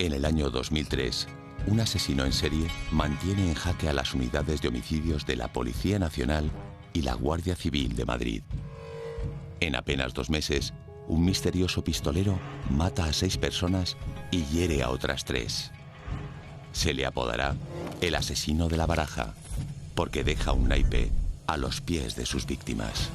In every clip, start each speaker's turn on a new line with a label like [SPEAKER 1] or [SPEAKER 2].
[SPEAKER 1] En el año 2003, un asesino en serie mantiene en jaque a las unidades de homicidios de la Policía Nacional y la Guardia Civil de Madrid. En apenas 2 meses, un misterioso pistolero mata a 6 personas y hiere a otras 3. Se le apodará el asesino de la baraja, porque deja un naipe a los pies de sus víctimas.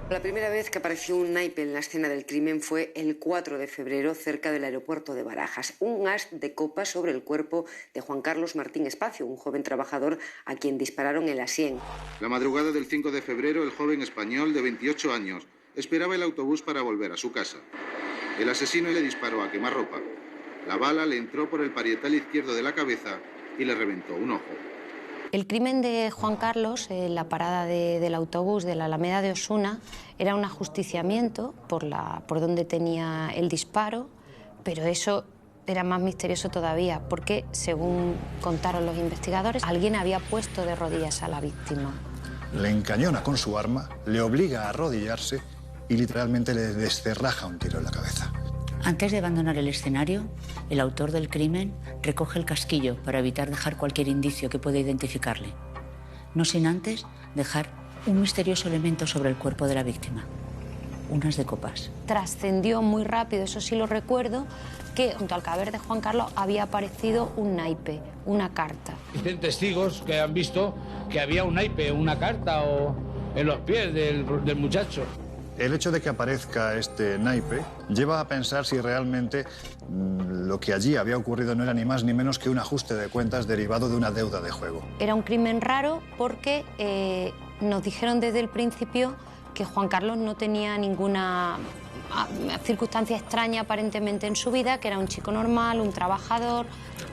[SPEAKER 2] La primera vez que apareció un naipe en la escena del crimen fue el 4 de febrero cerca del aeropuerto de Barajas. Un as de copa sobre el cuerpo de Juan Carlos Martín Espacio, un joven trabajador a quien dispararon en la sien.
[SPEAKER 3] La madrugada del 5 de febrero, el joven español de 28 años esperaba el autobús para volver a su casa. El asesino le disparó a quemarropa. La bala le entró por el parietal izquierdo de la cabeza y le reventó un ojo.
[SPEAKER 4] El crimen de Juan Carlos, en la parada del autobús de la Alameda de Osuna, era un ajusticiamiento por donde tenía el disparo, pero eso era más misterioso todavía, porque, según contaron los investigadores, alguien había puesto de rodillas a la víctima.
[SPEAKER 5] Le encañona con su arma, le obliga a arrodillarse y literalmente le descerraja un tiro en la cabeza.
[SPEAKER 6] Antes de abandonar el escenario, el autor del crimen recoge el casquillo para evitar dejar cualquier indicio que pueda identificarle, no sin antes dejar un misterioso elemento sobre el cuerpo de la víctima, unas de copas.
[SPEAKER 4] Trascendió muy rápido, eso sí lo recuerdo, que junto al cadáver de Juan Carlos había aparecido un naipe, una carta.
[SPEAKER 7] Existen testigos que han visto que había un naipe, una carta o en los pies del muchacho.
[SPEAKER 5] El hecho de que aparezca este naipe lleva a pensar si realmente lo que allí había ocurrido no era ni más ni menos que un ajuste de cuentas derivado de una deuda de juego.
[SPEAKER 4] Era un crimen raro porque nos dijeron desde el principio que Juan Carlos no tenía ninguna circunstancia extraña aparentemente en su vida, que era un chico normal, un trabajador,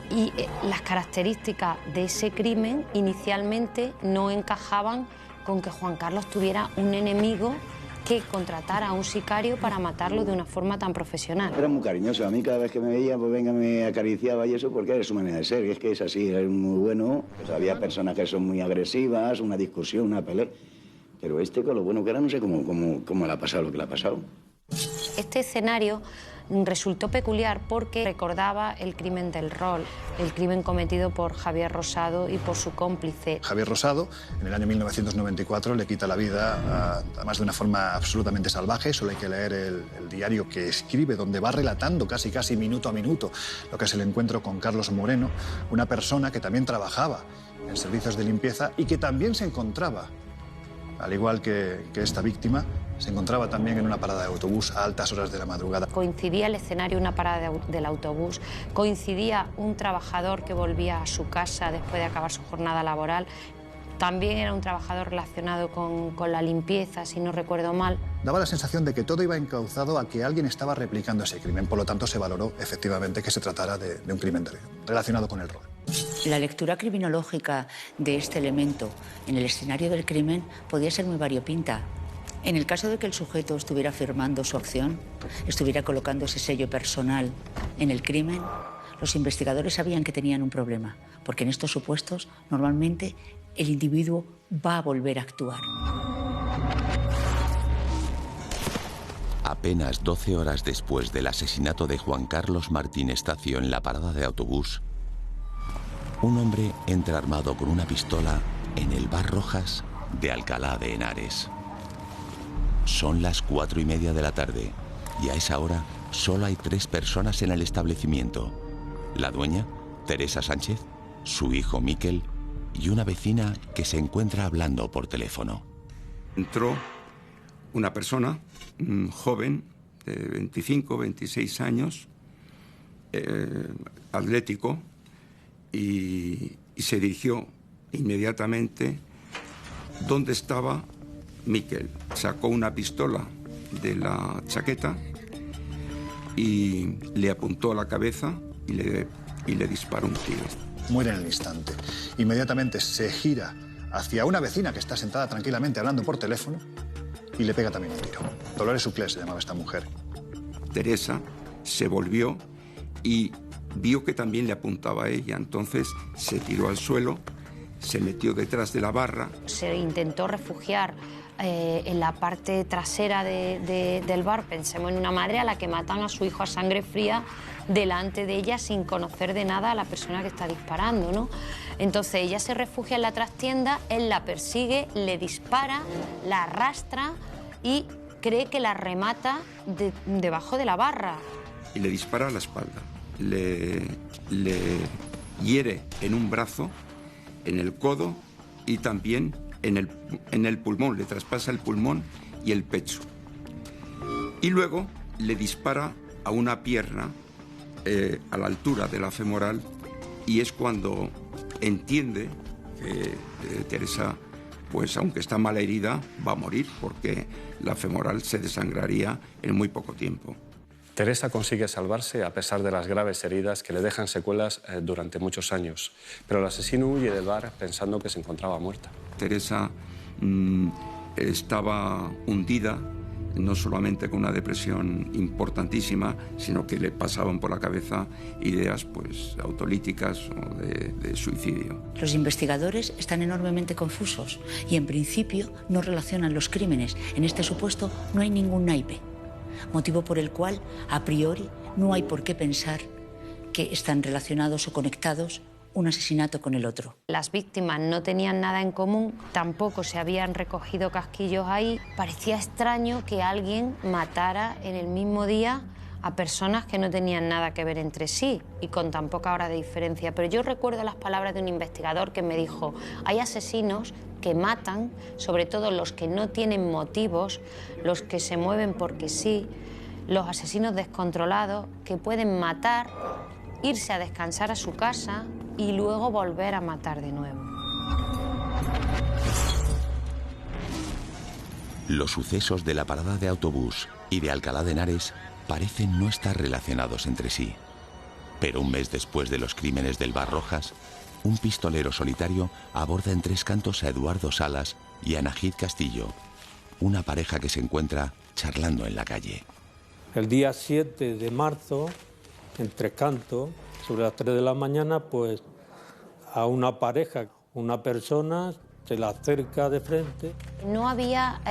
[SPEAKER 4] y las características de ese crimen inicialmente no encajaban con que Juan Carlos tuviera un enemigo que contratara a un sicario para matarlo de una forma tan profesional.
[SPEAKER 8] Era muy cariñoso. A mí cada vez que me veía, pues venga, me acariciaba y eso, porque era su manera de ser. Y es que es así, era muy bueno. Pues había personas que son muy agresivas, una discusión, una pelea. Pero con lo bueno que era, no sé cómo le ha pasado lo que le ha pasado.
[SPEAKER 4] Este escenario resultó peculiar porque recordaba el crimen del Rol, el crimen cometido por Javier Rosado y por su cómplice.
[SPEAKER 5] Javier Rosado, en el año 1994, le quita la vida, además de una forma absolutamente salvaje. Solo hay que leer el diario que escribe, donde va relatando casi minuto a minuto lo que es el encuentro con Carlos Moreno, una persona que también trabajaba en servicios de limpieza y que también se encontraba, al igual que esta víctima, se encontraba también en una parada de autobús a altas horas de la madrugada.
[SPEAKER 4] Coincidía el escenario, una parada del autobús, coincidía un trabajador que volvía a su casa después de acabar su jornada laboral. También era un trabajador relacionado con la limpieza, si no recuerdo mal.
[SPEAKER 5] Daba la sensación de que todo iba encauzado a que alguien estaba replicando ese crimen. Por lo tanto, se valoró efectivamente que se tratara de un crimen relacionado con el rol.
[SPEAKER 6] La lectura criminológica de este elemento en el escenario del crimen podía ser muy variopinta. En el caso de que el sujeto estuviera firmando su acción, estuviera colocando ese sello personal en el crimen, los investigadores sabían que tenían un problema, porque en estos supuestos, normalmente, el individuo va a volver a actuar.
[SPEAKER 1] Apenas 12 horas después del asesinato de Juan Carlos Martín Estacio en la parada de autobús, un hombre entra armado con una pistola en el bar Rojas de Alcalá de Henares. Son las 4:30 de la tarde y a esa hora solo hay 3 personas en el establecimiento. La dueña, Teresa Sánchez, su hijo Miquel y una vecina que se encuentra hablando por teléfono.
[SPEAKER 9] Entró una persona, joven, de 25, 26 años, atlético, y se dirigió inmediatamente donde estaba Miquel. Sacó una pistola de la chaqueta y le apuntó a la cabeza y le disparó un tiro.
[SPEAKER 5] Muere en el instante. Inmediatamente se gira hacia una vecina que está sentada tranquilamente hablando por teléfono y le pega también un tiro. Dolores Uclés se llamaba esta mujer.
[SPEAKER 9] Teresa se volvió y vio que también le apuntaba a ella. Entonces se tiró al suelo, se metió detrás de la barra.
[SPEAKER 4] Se intentó refugiar en la parte trasera del bar. Pensemos en una madre a la que matan a su hijo a sangre fría delante de ella sin conocer de nada a la persona que está disparando, ¿no? Entonces ella se refugia en la trastienda, él la persigue, le dispara, la arrastra y cree que la remata debajo de la barra.
[SPEAKER 9] Y le dispara a la espalda. Le hiere en un brazo, en el codo y también en el pulmón. Le traspasa el pulmón y el pecho. Y luego le dispara a una pierna a la altura de la femoral, y es cuando entiende que Teresa, pues aunque está mal herida, va a morir porque la femoral se desangraría en muy poco tiempo.
[SPEAKER 10] Teresa consigue salvarse a pesar de las graves heridas que le dejan secuelas durante muchos años, pero el asesino huye del bar pensando que se encontraba muerta.
[SPEAKER 9] Teresa estaba hundida, no solamente con una depresión importantísima, sino que le pasaban por la cabeza ideas pues autolíticas o de suicidio.
[SPEAKER 6] Los investigadores están enormemente confusos y en principio no relacionan los crímenes. En este supuesto no hay ningún naipe, motivo por el cual a priori no hay por qué pensar que están relacionados o conectados un asesinato con el otro.
[SPEAKER 4] Las víctimas no tenían nada en común, tampoco se habían recogido casquillos ahí. Parecía extraño que alguien matara en el mismo día a personas que no tenían nada que ver entre sí y con tan poca hora de diferencia. Pero yo recuerdo las palabras de un investigador que me dijo: hay asesinos que matan, sobre todo los que no tienen motivos, los que se mueven porque sí, los asesinos descontrolados que pueden matar, irse a descansar a su casa y luego volver a matar de nuevo.
[SPEAKER 1] Los sucesos de la parada de autobús y de Alcalá de Henares parecen no estar relacionados entre sí. Pero un mes después de los crímenes del Bar Rojas, un pistolero solitario aborda en Tres Cantos a Eduardo Salas y a Najid Castillo, una pareja que se encuentra charlando en la calle.
[SPEAKER 11] El día 7 de marzo, en Tres Cantos, sobre las 3 de la mañana, pues a una pareja, una persona se la acerca de frente.
[SPEAKER 4] No había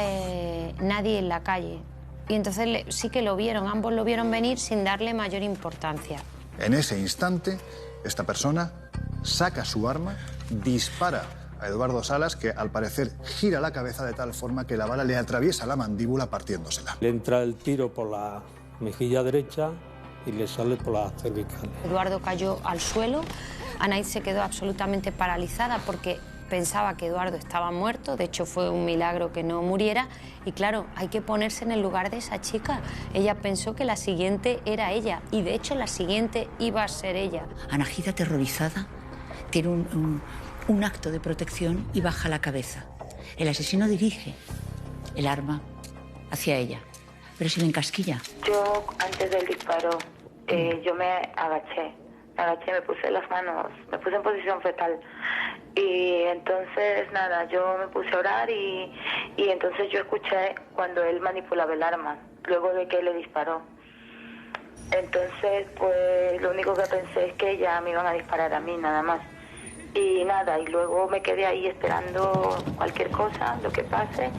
[SPEAKER 4] nadie en la calle y entonces sí que lo vieron, ambos lo vieron venir sin darle mayor importancia.
[SPEAKER 5] En ese instante, esta persona saca su arma, dispara a Eduardo Salas, que al parecer gira la cabeza de tal forma que la bala le atraviesa la mandíbula partiéndosela.
[SPEAKER 11] Le entra el tiro por la mejilla derecha y le sale por las cervicales.
[SPEAKER 4] Eduardo cayó al suelo, Anaíz se quedó absolutamente paralizada porque pensaba que Eduardo estaba muerto, de hecho fue un milagro que no muriera, y claro, hay que ponerse en el lugar de esa chica. Ella pensó que la siguiente era ella, y de hecho la siguiente iba a ser ella.
[SPEAKER 6] Najid, aterrorizada, tiene un acto de protección y baja la cabeza. El asesino dirige el arma hacia ella, pero se le encasquilla.
[SPEAKER 12] Yo, antes del disparo, yo me agaché, me puse las manos, me puse en posición fetal. Y entonces, nada, yo me puse a orar y entonces yo escuché cuando él manipulaba el arma, luego de que le disparó. Entonces, pues, lo único que pensé es que ya me iban a disparar a mí, nada más. Y nada, y luego me quedé ahí esperando cualquier cosa, lo que pase,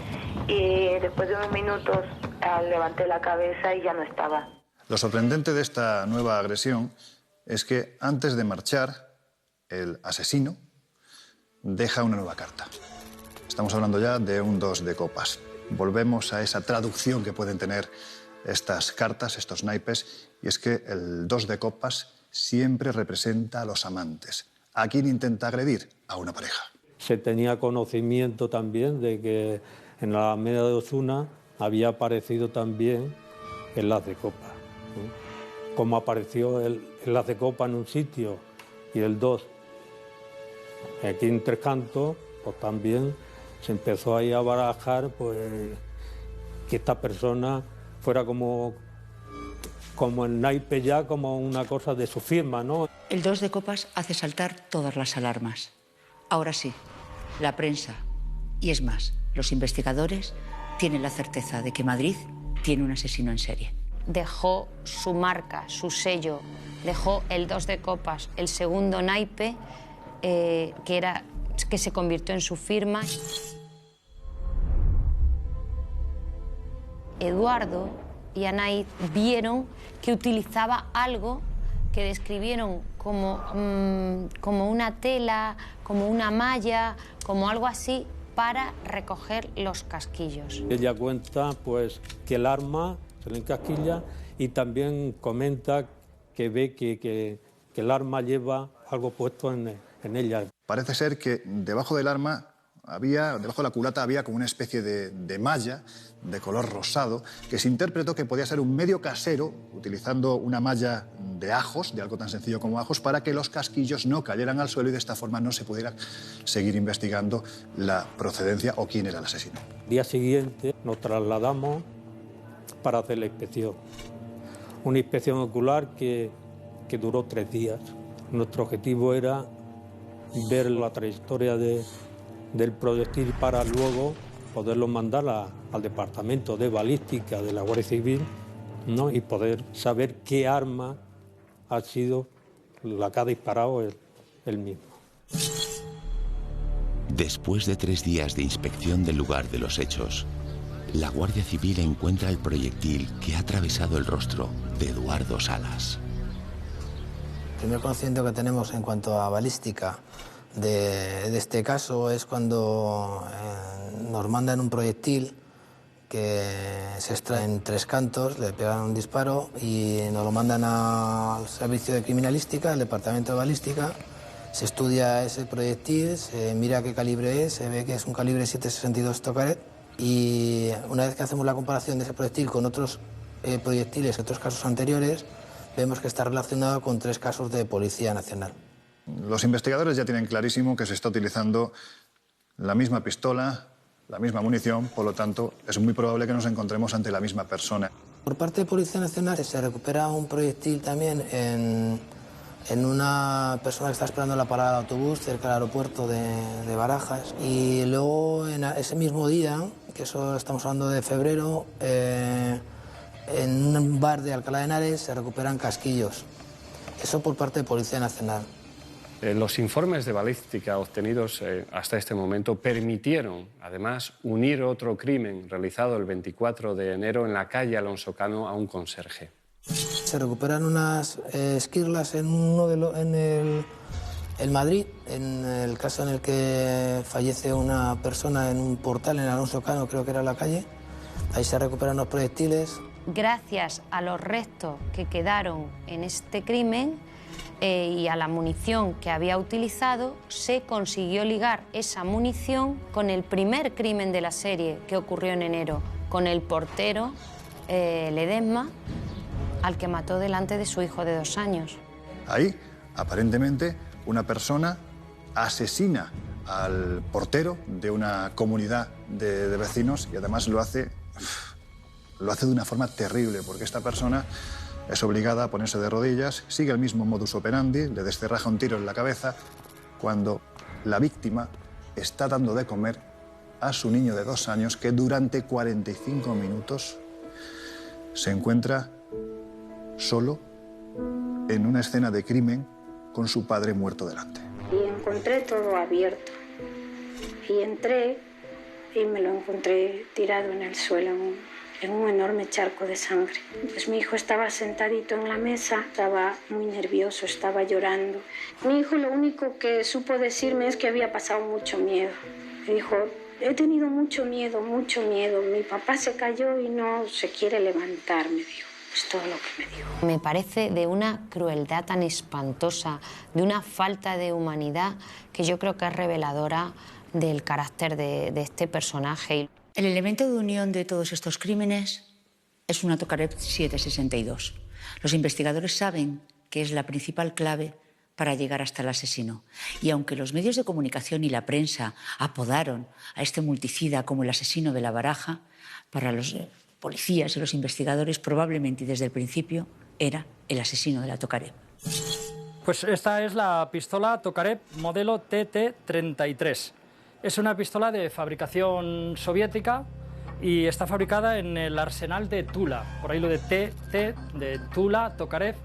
[SPEAKER 12] y después de unos minutos levanté la cabeza y ya no estaba.
[SPEAKER 5] Lo sorprendente de esta nueva agresión es que antes de marchar, el asesino deja una nueva carta. Estamos hablando ya de un 2 de copas. Volvemos a esa traducción que pueden tener estas cartas, estos naipes, y es que el 2 de copas siempre representa a los amantes. ¿A quién intenta agredir? A una pareja.
[SPEAKER 11] Se tenía conocimiento también de que en la Alameda de Osuna había aparecido también el haz de copa, ¿no? Como apareció el haz de copa en un sitio y el 2 aquí en Tres Cantos, pues también se empezó ahí a barajar pues, que esta persona fuera como el naipe ya, como una cosa de su firma, ¿no?
[SPEAKER 6] El 2 de copas hace saltar todas las alarmas. Ahora sí, la prensa, y es más, los investigadores tienen la certeza de que Madrid tiene un asesino en serie.
[SPEAKER 4] Dejó su marca, su sello, dejó el 2 de copas, el segundo naipe, que se convirtió en su firma. Eduardo y Anaíz vieron que utilizaba algo que describieron como una tela, como una malla, como algo así, para recoger los casquillos.
[SPEAKER 11] Ella cuenta pues, que el arma se le encasquilla y también comenta que ve que el arma lleva algo puesto en ella.
[SPEAKER 5] Parece ser que debajo del arma debajo de la culata había como una especie de malla de color rosado que se interpretó que podía ser un medio casero utilizando una malla de ajos, de algo tan sencillo como ajos, para que los casquillos no cayeran al suelo y de esta forma no se pudiera seguir investigando la procedencia o quién era el asesino.
[SPEAKER 11] El día siguiente nos trasladamos para hacer la inspección. Una inspección ocular que duró 3 días. Nuestro objetivo era ver la trayectoria del proyectil para luego poderlo mandar al departamento de balística de la Guardia Civil, ¿no? Y poder saber qué arma ha sido la que ha disparado él mismo.
[SPEAKER 1] Después de 3 días de inspección del lugar de los hechos, la Guardia Civil encuentra el proyectil que ha atravesado el rostro de Eduardo Salas.
[SPEAKER 13] El primer conocimiento que tenemos en cuanto a balística de este caso es cuando nos mandan un proyectil que se extrae en 3 cantos, le pegan un disparo y nos lo mandan al servicio de criminalística, al departamento de balística. Se estudia ese proyectil, se mira qué calibre es, se ve que es un calibre 7,62 Tokarev y una vez que hacemos la comparación de ese proyectil con otros proyectiles, otros casos anteriores, vemos que está relacionado con 3 casos de Policía Nacional.
[SPEAKER 5] Los investigadores ya tienen clarísimo que se está utilizando la misma pistola, la misma munición, por lo tanto, es muy probable que nos encontremos ante la misma persona.
[SPEAKER 13] Por parte de Policía Nacional se recupera un proyectil también en una persona que está esperando la parada de autobús cerca del aeropuerto de Barajas. Y luego, en ese mismo día, que eso estamos hablando de febrero, en un bar de Alcalá de Henares se recuperan casquillos. Eso por parte de Policía Nacional.
[SPEAKER 10] Los informes de balística obtenidos hasta este momento permitieron, además, unir otro crimen realizado el 24 de enero en la calle Alonso Cano a un conserje.
[SPEAKER 13] Se recuperan unas esquirlas en Madrid, en el caso en el que fallece una persona en un portal en Alonso Cano, creo que era la calle. Ahí se recuperan los proyectiles.
[SPEAKER 4] Gracias a los restos que quedaron en este crimen y a la munición que había utilizado, se consiguió ligar esa munición con el primer crimen de la serie que ocurrió en enero, con el portero Ledesma, al que mató delante de su hijo de 2 años.
[SPEAKER 5] Ahí, aparentemente, una persona asesina al portero de una comunidad de vecinos y además lo hace de una forma terrible, porque esta persona es obligada a ponerse de rodillas, sigue el mismo modus operandi, le descerraja un tiro en la cabeza cuando la víctima está dando de comer a su niño de 2 años que durante 45 minutos se encuentra solo en una escena de crimen con su padre muerto delante.
[SPEAKER 14] Y encontré todo abierto y entré y me lo encontré tirado en el suelo en un enorme charco de sangre. Pues mi hijo estaba sentadito en la mesa, estaba muy nervioso, estaba llorando. Mi hijo lo único que supo decirme es que había pasado mucho miedo. Me dijo, he tenido mucho miedo, mi papá se cayó y no se quiere levantar, me dijo. Es todo lo que me dijo.
[SPEAKER 4] Me parece de una crueldad tan espantosa, de una falta de humanidad que yo creo que es reveladora del carácter de este personaje.
[SPEAKER 6] El elemento de unión de todos estos crímenes es una Tokarev 7,62. Los investigadores saben que es la principal clave para llegar hasta el asesino. Y aunque los medios de comunicación y la prensa apodaron a este multicida como el asesino de la Baraja, para los policías y los investigadores probablemente y desde el principio era el asesino de la Tokarev.
[SPEAKER 15] Pues esta es la pistola Tokarev modelo TT-33. Es una pistola de fabricación soviética y está fabricada en el arsenal de Tula, por ahí lo de TT, de Tula, Tokarev,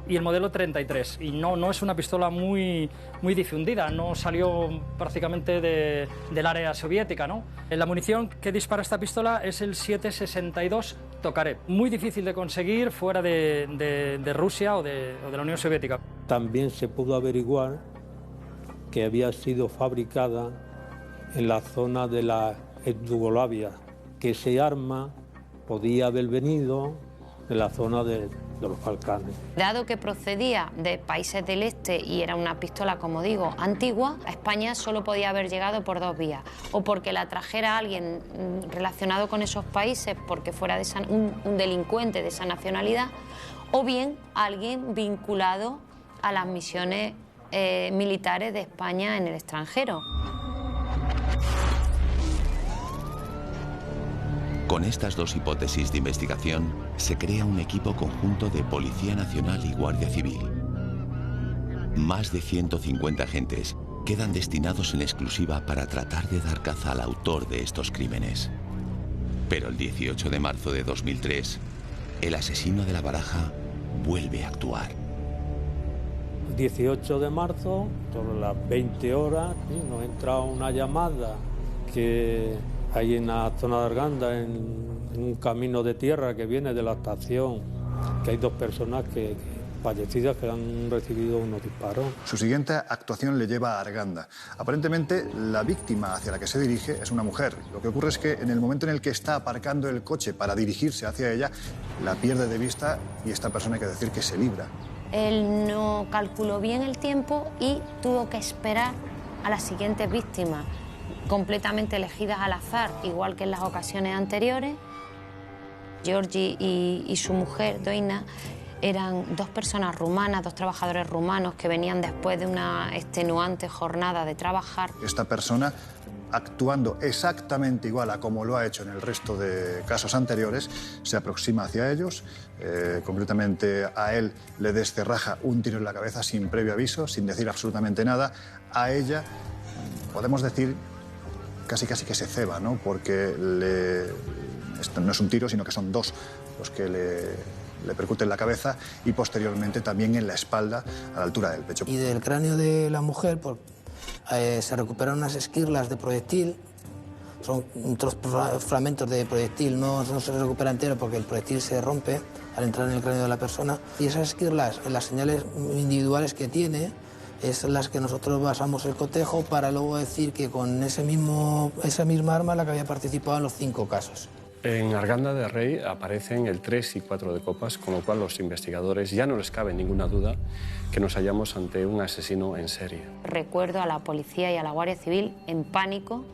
[SPEAKER 15] y el modelo 33. Y no es una pistola muy difundida, no salió prácticamente del área soviética, ¿no? La munición que dispara esta pistola es el 7,62 Tokarev, muy difícil de conseguir fuera de Rusia o de la Unión Soviética.
[SPEAKER 11] También se pudo averiguar que había sido fabricada en la zona de la Yugoslavia, que ese arma podía haber venido de la zona de los Balcanes.
[SPEAKER 4] Dado que procedía de países del este y era una pistola, como digo, antigua, a España solo podía haber llegado por dos vías: o porque la trajera alguien relacionado con esos países porque fuera un delincuente de esa nacionalidad, o bien alguien vinculado a las misiones militares de España en el extranjero.
[SPEAKER 1] Con estas dos hipótesis de investigación, se crea un equipo conjunto de Policía Nacional y Guardia Civil. Más de 150 agentes quedan destinados en exclusiva para tratar de dar caza al autor de estos crímenes. Pero el 18 de marzo de 2003, el asesino de La Baraja vuelve a actuar.
[SPEAKER 11] 18 de marzo, sobre las 20 horas, nos entra una llamada que hay en la zona de Arganda, en un camino de tierra que viene de la estación, que hay dos personas fallecidas que han recibido unos disparos.
[SPEAKER 5] Su siguiente actuación le lleva a Arganda. Aparentemente, la víctima hacia la que se dirige es una mujer. Lo que ocurre es que en el momento en el que está aparcando el coche para dirigirse hacia ella, la pierde de vista y esta persona, hay que decir, que se libra.
[SPEAKER 4] Él no calculó bien el tiempo y tuvo que esperar a las siguientes víctimas, completamente elegidas al azar, igual que en las ocasiones anteriores. Georgi y su mujer, Doina, eran dos personas rumanas, dos trabajadores rumanos que venían después de una extenuante jornada de trabajar.
[SPEAKER 5] Esta persona, actuando exactamente igual a como lo ha hecho en el resto de casos anteriores, se aproxima hacia ellos, concretamente a él le descerraja un tiro en la cabeza sin previo aviso, sin decir absolutamente nada. A ella, podemos decir, casi que se ceba, ¿no? Porque esto no es un tiro, sino que son dos los que le percuten la cabeza y posteriormente también en la espalda, a la altura del pecho.
[SPEAKER 13] Y del cráneo de la mujer se recuperaron unas esquirlas de proyectil, son fragmentos de proyectil, no se recupera entero porque el proyectil se rompe al entrar en el cráneo de la persona. Y esas esquirlas, las señales individuales que tiene, es las que nosotros basamos el cotejo para luego decir que con esa misma arma la que había participado en los 5 casos.
[SPEAKER 10] En Arganda de Rey aparecen el 3 y 4 de copas, con lo cual los investigadores ya no les cabe ninguna duda que nos hallamos ante un asesino en serie.
[SPEAKER 4] Recuerdo a la policía y a la Guardia Civil en pánico,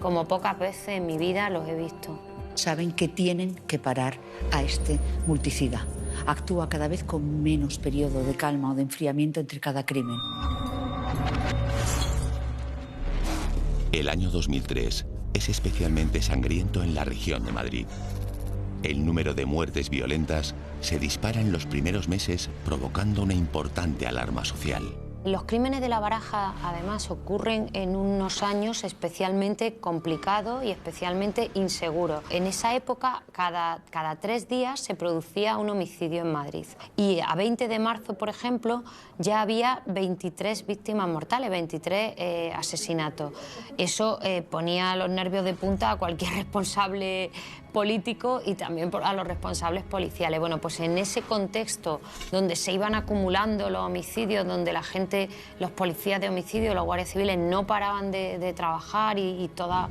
[SPEAKER 4] como pocas veces en mi vida los he visto.
[SPEAKER 6] Saben que tienen que parar a este multicida. Actúa cada vez con menos periodo de calma o de enfriamiento entre cada crimen.
[SPEAKER 1] El año 2003 es especialmente sangriento en la región de Madrid. El número de muertes violentas se dispara en los primeros meses, provocando una importante alarma social.
[SPEAKER 4] Los crímenes de La Baraja, además, ocurren en unos años especialmente complicados y especialmente inseguros. En esa época, cada 3 días se producía un homicidio en Madrid. Y a 20 de marzo, por ejemplo, ya había 23 víctimas mortales, 23 asesinatos. Eso ponía los nervios de punta a cualquier responsable político y también a los responsables policiales. Bueno, pues en ese contexto donde se iban acumulando los homicidios, donde la gente, los policías de homicidio, los guardias civiles no paraban de trabajar y todas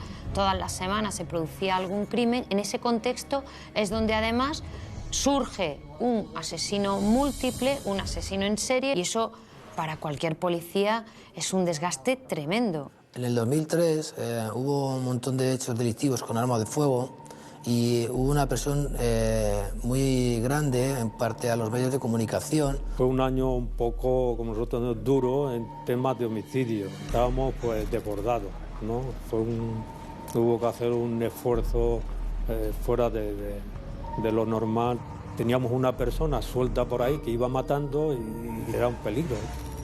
[SPEAKER 4] las semanas se producía algún crimen, en ese contexto es donde además surge un asesino múltiple, un asesino en serie, y eso para cualquier policía es un desgaste tremendo.
[SPEAKER 13] En el 2003 hubo un montón de hechos delictivos con armas de fuego y hubo una presión muy grande en parte a los medios de comunicación.
[SPEAKER 11] Fue un año un poco, como nosotros, duro en temas de homicidio. Estábamos pues desbordados, ¿no? Hubo que hacer un esfuerzo fuera de lo normal. Teníamos una persona suelta por ahí que iba matando y era un peligro.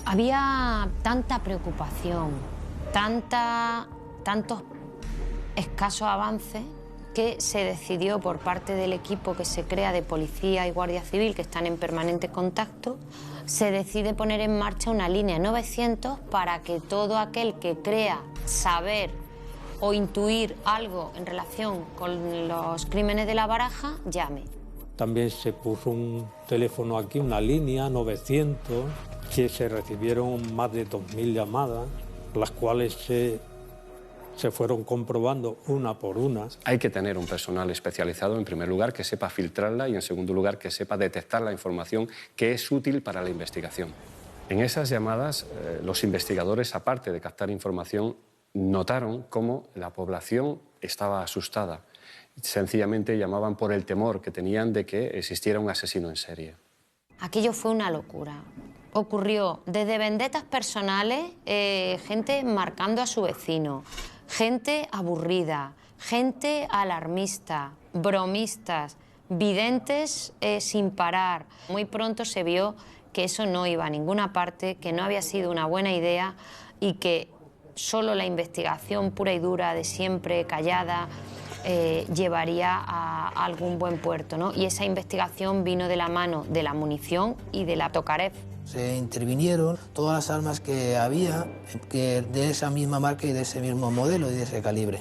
[SPEAKER 4] Había tanta preocupación, tantos escasos avances, que se decidió por parte del equipo que se crea de policía y guardia civil, que están en permanente contacto, se decide poner en marcha una línea 900 para que todo aquel que crea saber o intuir algo en relación con los crímenes de La Baraja, llame.
[SPEAKER 11] También se puso un teléfono aquí, una línea 900, que se recibieron más de 2.000 llamadas, las cuales se fueron comprobando una por una.
[SPEAKER 10] Hay que tener un personal especializado, en primer lugar, que sepa filtrarla y, en segundo lugar, que sepa detectar la información que es útil para la investigación. En esas llamadas, los investigadores, aparte de captar información, notaron cómo la población estaba asustada. Sencillamente llamaban por el temor que tenían de que existiera un asesino en serie.
[SPEAKER 4] Aquello fue una locura. Ocurrió desde vendetas personales, gente marcando a su vecino, gente aburrida, gente alarmista, bromistas, videntes sin parar. Muy pronto se vio que eso no iba a ninguna parte, que no había sido una buena idea y que solo la investigación pura y dura de siempre, callada, llevaría a algún buen puerto, ¿no? Y esa investigación vino de la mano de la munición y de la Tokarev.
[SPEAKER 13] Se intervinieron todas las armas que había de esa misma marca y de ese mismo modelo y de ese calibre.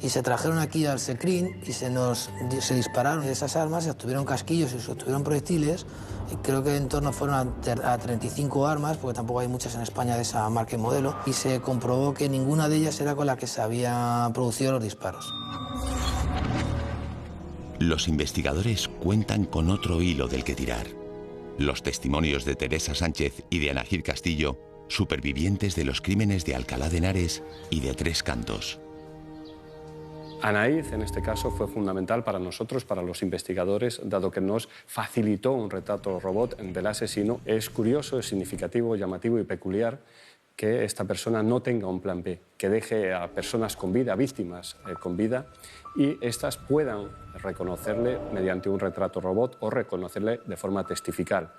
[SPEAKER 13] Y se trajeron aquí al SECRIN y se dispararon esas armas, se obtuvieron casquillos y se obtuvieron proyectiles. Y creo que en torno fueron a 35 armas, porque tampoco hay muchas en España de esa marca y modelo. Y se comprobó que ninguna de ellas era con la que se habían producido los disparos.
[SPEAKER 1] Los investigadores cuentan con otro hilo del que tirar. Los testimonios de Teresa Sánchez y de Anahid Castillo, supervivientes de los crímenes de Alcalá de Henares y de Tres Cantos.
[SPEAKER 10] Anahid, en este caso, fue fundamental para nosotros, para los investigadores, dado que nos facilitó un retrato robot del asesino. Es curioso, es significativo, llamativo y peculiar que esta persona no tenga un plan B, que deje a personas con vida, a víctimas con vida, y éstas puedan reconocerle mediante un retrato robot o reconocerle de forma testifical.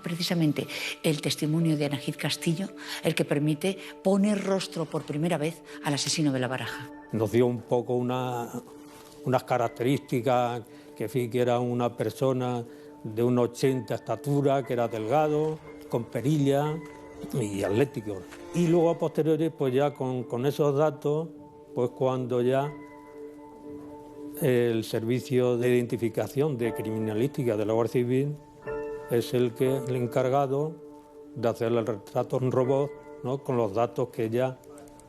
[SPEAKER 6] Precisamente el testimonio de Anahid Castillo, el que permite poner rostro por primera vez al asesino de La Baraja.
[SPEAKER 11] Nos dio un poco unas características, que era una persona de 1,80 de estatura, que era delgado, con perilla y atlético. Y luego a posteriori, pues ya con esos datos, pues cuando ya el servicio de identificación de criminalística de la Guardia Civil es el encargado de hacer el retrato en robot, ¿no?, con los datos que ya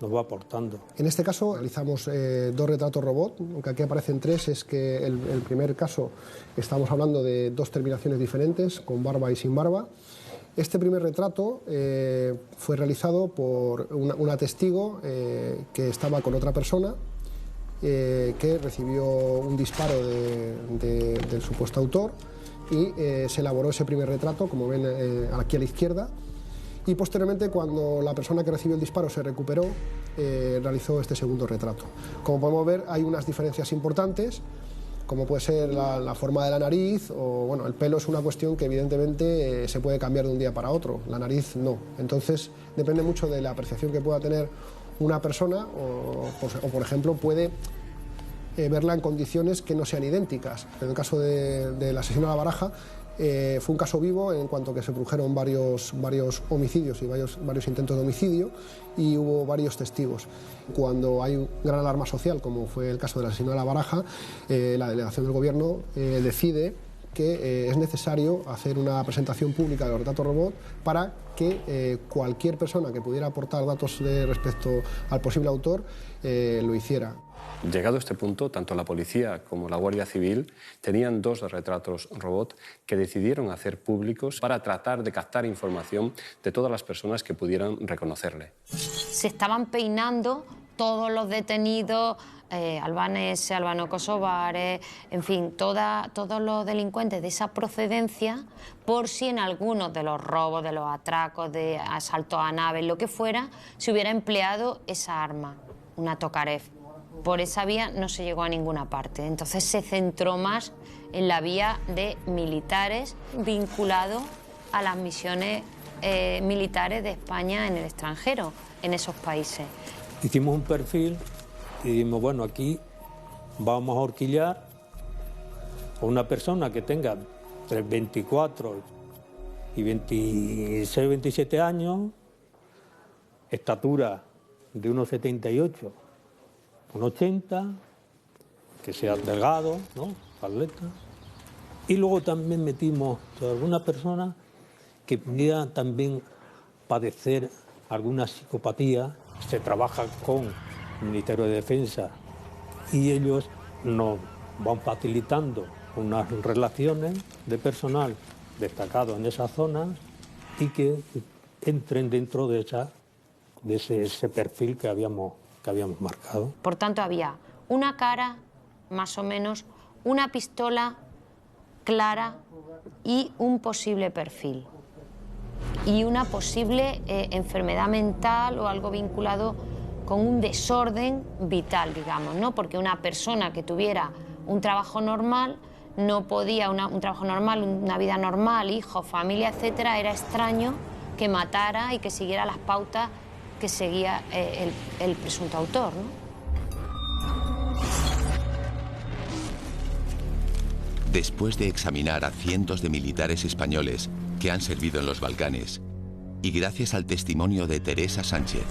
[SPEAKER 11] nos va aportando.
[SPEAKER 16] En este caso realizamos 2 retratos robot, aunque aquí aparecen 3, es que el primer caso estamos hablando de 2 terminaciones diferentes, con barba y sin barba. Este primer retrato fue realizado por una testigo que estaba con otra persona, que recibió un disparo del supuesto autor, y se elaboró ese primer retrato, como ven aquí a la izquierda, y posteriormente, cuando la persona que recibió el disparo se recuperó, realizó este segundo retrato. Como podemos ver, hay unas diferencias importantes, como puede ser la forma de la nariz, o bueno, el pelo es una cuestión que evidentemente se puede cambiar de un día para otro, la nariz no. Entonces depende mucho de la apreciación que pueda tener una persona, o por ejemplo puede verla en condiciones que no sean idénticas. En el caso del asesino de La Baraja, fue un caso vivo en cuanto que se produjeron varios homicidios y varios intentos de homicidio, y hubo varios testigos. Cuando hay un gran alarma social, como fue el caso del asesino de La Baraja, la delegación del gobierno decide que es necesario hacer una presentación pública de los retratos robot para que cualquier persona que pudiera aportar datos respecto al posible autor lo hiciera.
[SPEAKER 10] Llegado a este punto, tanto la policía como la Guardia Civil tenían 2 retratos robot que decidieron hacer públicos para tratar de captar información de todas las personas que pudieran reconocerle.
[SPEAKER 4] Se estaban peinando todos los detenidos albaneses, albano-kosovares, en fin, todos los delincuentes de esa procedencia, por si en algunos de los robos, de los atracos, de asaltos a naves, lo que fuera, se hubiera empleado esa arma, una Tokarev. Por esa vía no se llegó a ninguna parte. Entonces se centró más en la vía de militares vinculados a las misiones militares de España en el extranjero, en esos países.
[SPEAKER 11] Hicimos un perfil y dijimos, bueno, aquí vamos a horquillar a una persona que tenga entre 24 y 26, 27 años, estatura de 1,78, 1,80, que sea delgado, ¿no? Atleta. Y luego también metimos a alguna persona que pudiera también padecer alguna psicopatía. Se trabaja con el Ministerio de Defensa y ellos nos van facilitando unas relaciones de personal destacado en esa zona y que entren dentro de ese perfil que habíamos marcado.
[SPEAKER 4] Por tanto, había una cara, más o menos, una pistola clara y un posible perfil. Y una posible enfermedad mental o algo vinculado con un desorden vital, digamos, ¿no? Porque una persona que tuviera un trabajo normal no podía, un trabajo normal, una vida normal, hijos, familia, etcétera, era extraño que matara y que siguiera las pautas que seguía el presunto autor, ¿no?
[SPEAKER 1] Después de examinar a cientos de militares españoles que han servido en los Balcanes, y gracias al testimonio de Teresa Sánchez,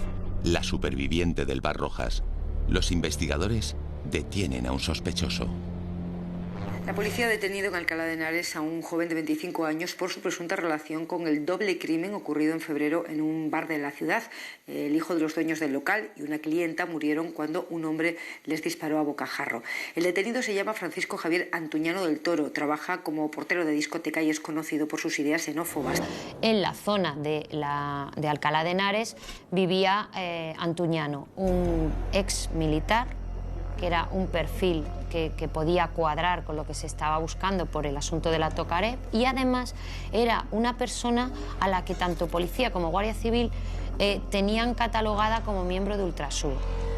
[SPEAKER 1] la superviviente del Bar Rojas, los investigadores detienen a un sospechoso.
[SPEAKER 2] La policía ha detenido en Alcalá de Henares a un joven de 25 años por su presunta relación con el doble crimen ocurrido en febrero en un bar de la ciudad. El hijo de los dueños del local y una clienta murieron cuando un hombre les disparó a bocajarro. El detenido se llama Francisco Javier Antuñano del Toro, trabaja como portero de discoteca y es conocido por sus ideas xenófobas.
[SPEAKER 4] En la zona de Alcalá de Henares vivía Antuñano, un ex militar, que era un perfil que podía cuadrar con lo que se estaba buscando por el asunto de la Tokarev, y además era una persona a la que tanto policía como Guardia Civil tenían catalogada como miembro de Ultrasur.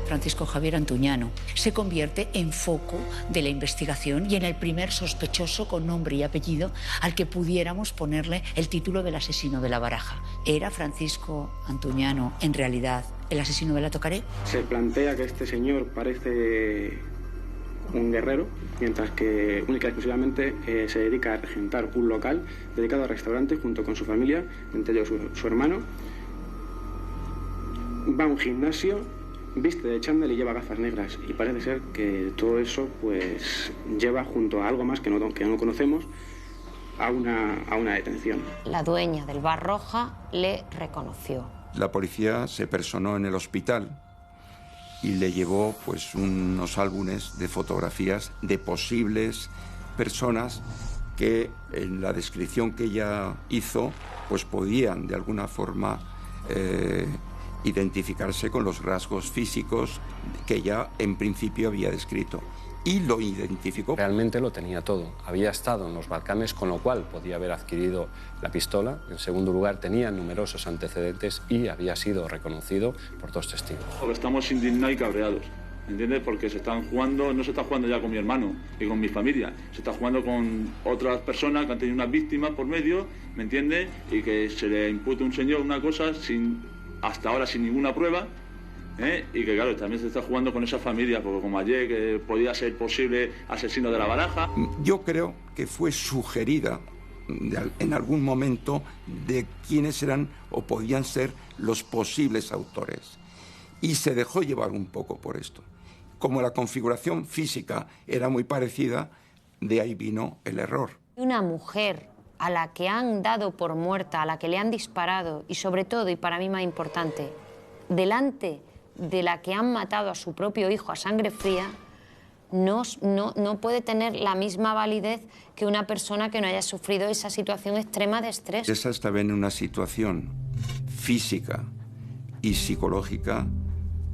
[SPEAKER 6] Francisco Javier Antuñano se convierte en foco de la investigación y en el primer sospechoso con nombre y apellido al que pudiéramos ponerle el título del asesino de la Baraja. ¿Era Francisco Antuñano en realidad el asesino de la Tokarev?
[SPEAKER 17] Se plantea que este señor parece un guerrero, mientras que única y exclusivamente se dedica a regentar un local dedicado a restaurantes junto con su familia, entre ellos su hermano. Va a un gimnasio, viste de chándal y lleva gafas negras, y parece ser que todo eso pues lleva junto a algo más que no conocemos a una detención.
[SPEAKER 4] La dueña del Bar Roja le reconoció.
[SPEAKER 9] La policía se personó en el hospital y le llevó pues unos álbumes de fotografías de posibles personas que en la descripción que ella hizo pues podían de alguna forma identificarse con los rasgos físicos que ella en principio había descrito. Y lo identificó.
[SPEAKER 10] Realmente lo tenía todo. Había estado en los Balcanes, con lo cual podía haber adquirido la pistola. En segundo lugar, tenía numerosos antecedentes y había sido reconocido por dos testigos.
[SPEAKER 18] Estamos indignados y cabreados, ¿entiendes? Porque se están jugando, no se está jugando ya con mi hermano y con mi familia, se está jugando con otras personas que han tenido unas víctimas por medio, ¿me entiendes? Y que se le impute a un señor una cosa hasta ahora sin ninguna prueba. Y que claro, también se está jugando con esa familia, porque como ayer que podía ser posible asesino de la Baraja.
[SPEAKER 9] Yo creo que fue sugerida en algún momento de quiénes eran o podían ser los posibles autores. Y se dejó llevar un poco por esto. Como la configuración física era muy parecida, de ahí vino el error.
[SPEAKER 4] Una mujer a la que han dado por muerta, a la que le han disparado, y sobre todo, y para mí más importante, delante de la que han matado a su propio hijo a sangre fría, no puede tener la misma validez que una persona que no haya sufrido esa situación extrema de estrés.
[SPEAKER 9] Esa estaba en una situación física y psicológica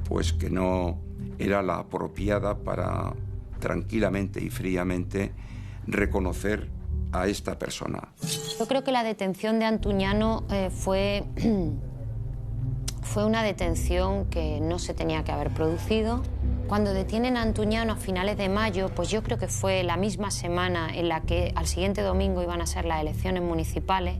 [SPEAKER 9] pues que no era la apropiada para tranquilamente y fríamente reconocer a esta persona.
[SPEAKER 4] Yo creo que la detención de Antuñano fue una detención que no se tenía que haber producido. Cuando detienen a Antuñano a finales de mayo, pues yo creo que fue la misma semana en la que al siguiente domingo iban a ser las elecciones municipales.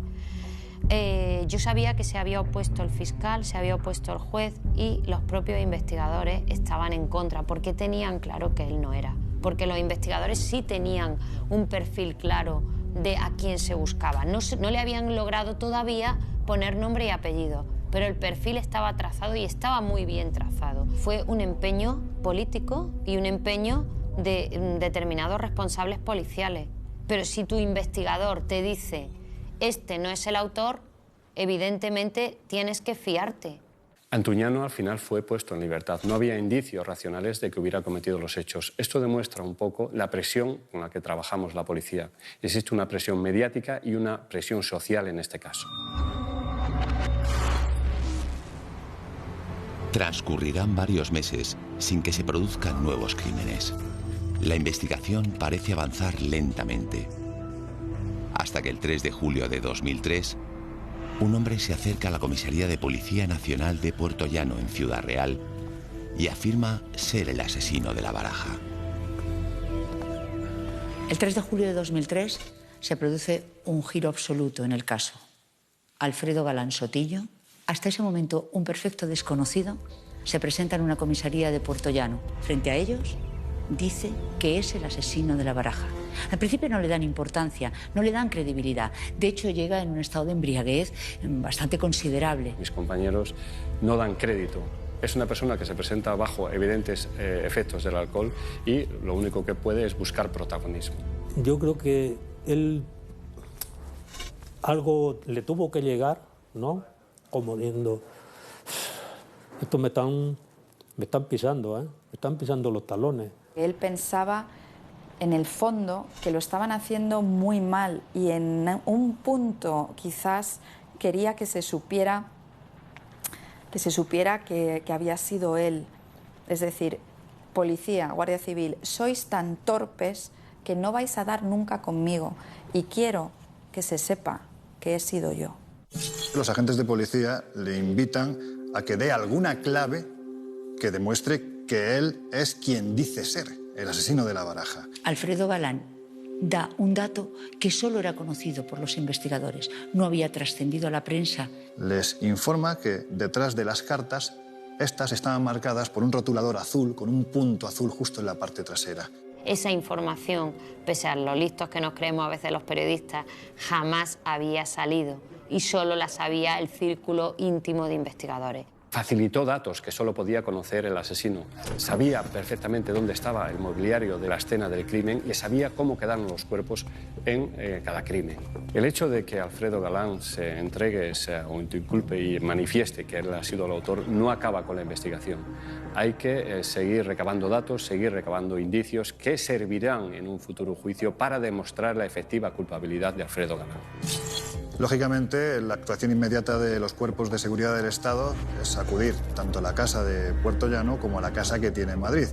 [SPEAKER 4] Yo sabía que se había opuesto el fiscal, se había opuesto el juez y los propios investigadores estaban en contra porque tenían claro que él no era porque los investigadores sí tenían un perfil claro de a quién se buscaba. No le habían logrado todavía poner nombre y apellido, pero el perfil estaba trazado y estaba muy bien trazado. Fue un empeño político y un empeño de determinados responsables policiales. Pero si tu investigador te dice, este no es el autor, evidentemente tienes que fiarte.
[SPEAKER 10] Antuñano al final fue puesto en libertad. No había indicios racionales de que hubiera cometido los hechos. Esto demuestra un poco la presión con la que trabajamos la policía. Existe una presión mediática y una presión social en este caso.
[SPEAKER 1] Transcurrirán varios meses sin que se produzcan nuevos crímenes. La investigación parece avanzar lentamente. Hasta que el 3 de julio de 2003, un hombre se acerca a la Comisaría de Policía Nacional de Puerto Llano, en Ciudad Real, y afirma ser el asesino de la Baraja.
[SPEAKER 6] El 3 de julio de 2003 se produce un giro absoluto en el caso. Alfredo Galán Sotillo, hasta ese momento un perfecto desconocido, se presenta en una comisaría de Puerto Llano. Frente a ellos, dice que es el asesino de la Baraja. Al principio no le dan importancia, no le dan credibilidad. De hecho, llega en un estado de embriaguez bastante considerable.
[SPEAKER 10] Mis compañeros no dan crédito. Es una persona que se presenta bajo evidentes efectos del alcohol y lo único que puede es buscar protagonismo.
[SPEAKER 11] Yo creo que él algo le tuvo que llegar, ¿no? Como diciendo, esto me están pisando, ¿eh? Me están pisando los talones.
[SPEAKER 19] Él pensaba, en el fondo, que lo estaban haciendo muy mal y en un punto quizás quería que se supiera que había sido él. Es decir, policía, Guardia Civil, sois tan torpes que no vais a dar nunca conmigo y quiero que se sepa que he sido yo.
[SPEAKER 5] Los agentes de policía le invitan a que dé alguna clave que demuestre que él es quien dice ser, el asesino de la Baraja.
[SPEAKER 6] Alfredo Galán da un dato que solo era conocido por los investigadores, no había trascendido a la prensa.
[SPEAKER 5] Les informa que detrás de las cartas, estas estaban marcadas por un rotulador azul con un punto azul justo en la parte trasera.
[SPEAKER 4] Esa información, pese a lo listos que nos creemos a veces los periodistas, jamás había salido y solo la sabía el círculo íntimo de investigadores.
[SPEAKER 10] Facilitó datos que solo podía conocer el asesino. Sabía perfectamente dónde estaba el mobiliario de la escena del crimen y sabía cómo quedaron los cuerpos en cada crimen. El hecho de que Alfredo Galán se entregue o inculpe y manifieste que él ha sido el autor no acaba con la investigación. Hay que seguir recabando datos, seguir recabando indicios que servirán en un futuro juicio para demostrar la efectiva culpabilidad de Alfredo Galán.
[SPEAKER 5] Lógicamente, la actuación inmediata de los cuerpos de seguridad del Estado es acudir tanto a la casa de Puerto Llano como a la casa que tiene en Madrid.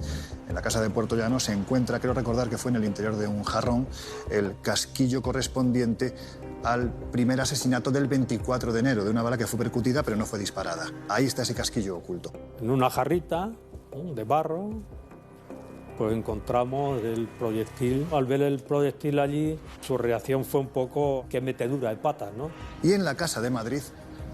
[SPEAKER 5] En la casa de Puerto Llano se encuentra, creo recordar que fue en el interior de un jarrón, el casquillo correspondiente al primer asesinato del 24 de enero, de una bala que fue percutida pero no fue disparada. Ahí está ese casquillo oculto.
[SPEAKER 11] En una jarrita de barro, pues encontramos el proyectil. Al ver el proyectil allí, su reacción fue un poco que metedura de patas, ¿no?
[SPEAKER 5] Y en la casa de Madrid,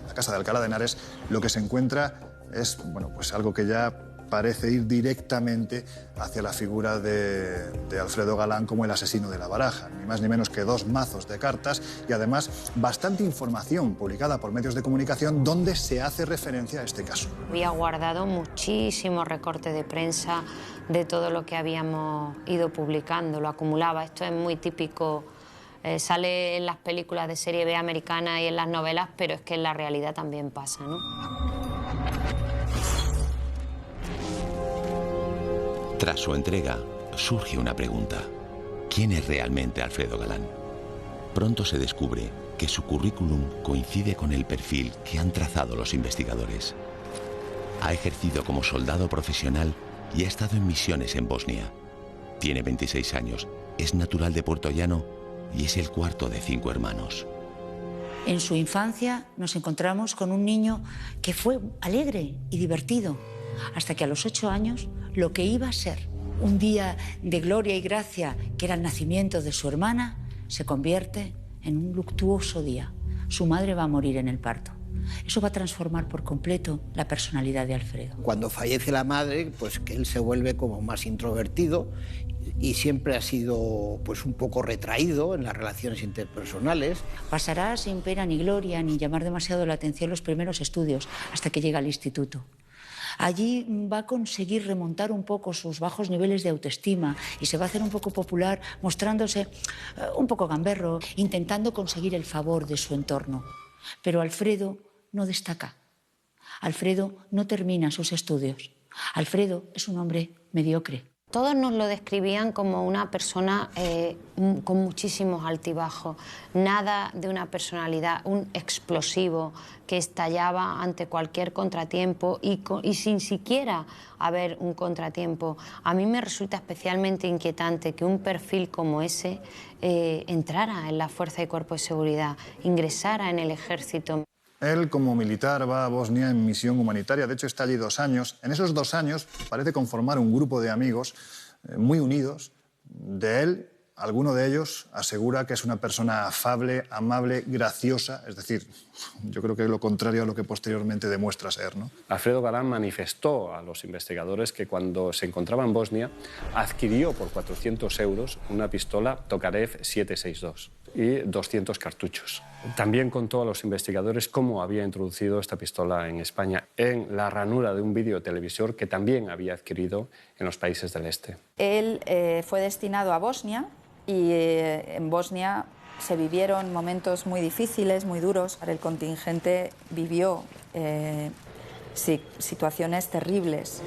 [SPEAKER 5] la casa de Alcalá de Henares, lo que se encuentra es, bueno, pues algo que ya parece ir directamente hacia la figura de Alfredo Galán como el asesino de la Baraja. Ni más ni menos que 2 mazos de cartas y además bastante información publicada por medios de comunicación donde se hace referencia a este caso.
[SPEAKER 4] Había guardado muchísimos recortes de prensa de todo lo que habíamos ido publicando, lo acumulaba. Esto es muy típico, sale en las películas de serie B americana y en las novelas, pero es que en la realidad también pasa, ¿no?
[SPEAKER 1] Tras su entrega, surge una pregunta. ¿Quién es realmente Alfredo Galán? Pronto se descubre que su currículum coincide con el perfil que han trazado los investigadores. Ha ejercido como soldado profesional y ha estado en misiones en Bosnia. Tiene 26 años, es natural de Puerto Llano y es el cuarto de 5 hermanos.
[SPEAKER 6] En su infancia nos encontramos con un niño que fue alegre y divertido, hasta que a los 8 años lo que iba a ser un día de gloria y gracia, que era el nacimiento de su hermana, se convierte en un luctuoso día. Su madre va a morir en el parto. Eso va a transformar por completo la personalidad de Alfredo.
[SPEAKER 20] Cuando fallece la madre, pues que él se vuelve como más introvertido y siempre ha sido pues un poco retraído en las relaciones interpersonales.
[SPEAKER 6] Pasará sin pena ni gloria ni llamar demasiado la atención los primeros estudios hasta que llega al instituto. Allí va a conseguir remontar un poco sus bajos niveles de autoestima y se va a hacer un poco popular mostrándose un poco gamberro, intentando conseguir el favor de su entorno. Pero Alfredo no destaca. Alfredo no termina sus estudios. Alfredo es un hombre mediocre.
[SPEAKER 4] Todos nos lo describían como una persona con muchísimos altibajos, nada de una personalidad, un explosivo que estallaba ante cualquier contratiempo y sin siquiera haber un contratiempo. A mí me resulta especialmente inquietante que un perfil como ese entrara en la Fuerza y Cuerpo de Seguridad, ingresara en el ejército.
[SPEAKER 5] Él, como militar, va a Bosnia en misión humanitaria. De hecho, está allí 2 años. En esos 2 años parece conformar un grupo de amigos muy unidos. De él, alguno de ellos asegura que es una persona afable, amable, graciosa. Es decir, yo creo que es lo contrario a lo que posteriormente demuestra ser, ¿no?
[SPEAKER 10] Alfredo Galán manifestó a los investigadores que cuando se encontraba en Bosnia adquirió por 400 euros una pistola Tokarev 7.62 y 200 cartuchos. También contó a los investigadores cómo había introducido esta pistola en España en la ranura de un videotelevisor que también había adquirido en los países del este.
[SPEAKER 19] Él fue destinado a Bosnia y en Bosnia se vivieron momentos muy difíciles, muy duros. El contingente vivió situaciones terribles.